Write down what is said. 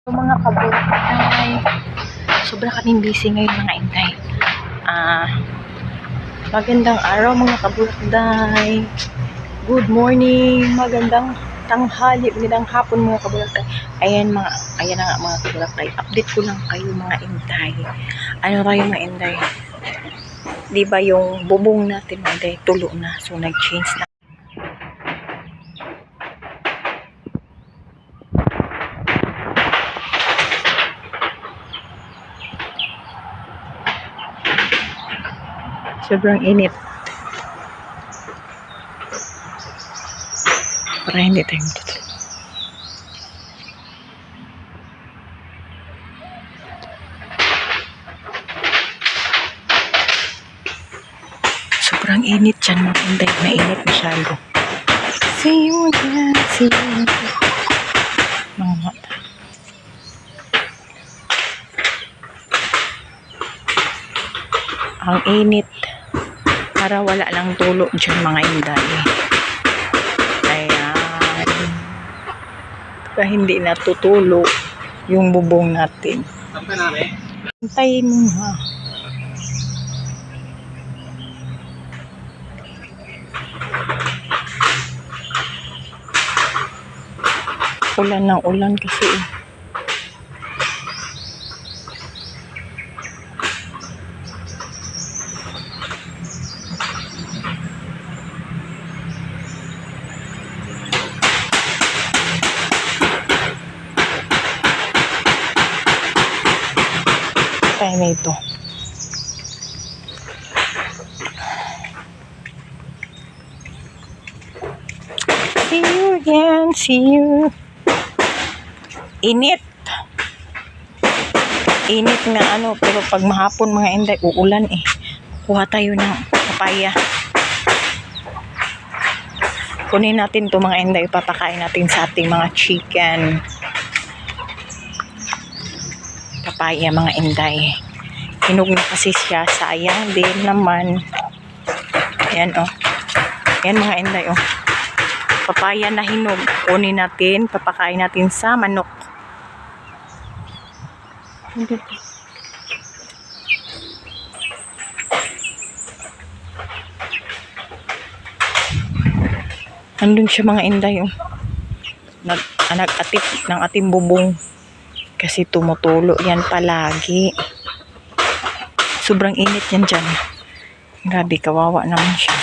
Yung mga kabukay, sobra kaming busy ngayon mga inday. Magandang araw mga kabulakday. Good morning, magandang tanghali, magandang hapon mga kabulakday. Ayan na nga mga kabulakday. Update ko lang kayo mga inday. Ano tayo mga inday? Di ba yung bubong natin mga inday, tulo na. So nag-change na. Sobrang init. Para hindi tayo matutulog. Sobrang init dyan mga inday. Mainit masyado. See you again. See you again. Mga mata. Ang init. Para wala lang tulo dyan mga inday. Ayan. Para hindi natutulo yung bubong natin. Hintayin mo ha. Ulan ng ulan kasi eh. Tayo na ito. See you again. See you. Init. Init nga ano, pero pag mahapon mga inday, uulan eh. Kuha tayo ng papaya. Kunin natin to mga inday, papakain natin sa ating mga chicken. Papaya mga inday. Hinog na kasi siya, sayang din naman. Ayan oh. Ayan mga inday oh. Papaya na hinog. Kunin natin, papakain natin sa manok. Andun siya mga inday oh. Nag-atip ng ating bubong. Kasi tumutulo yan palagi. Sobrang init yan dyan. Grabe, kawawa naman siya.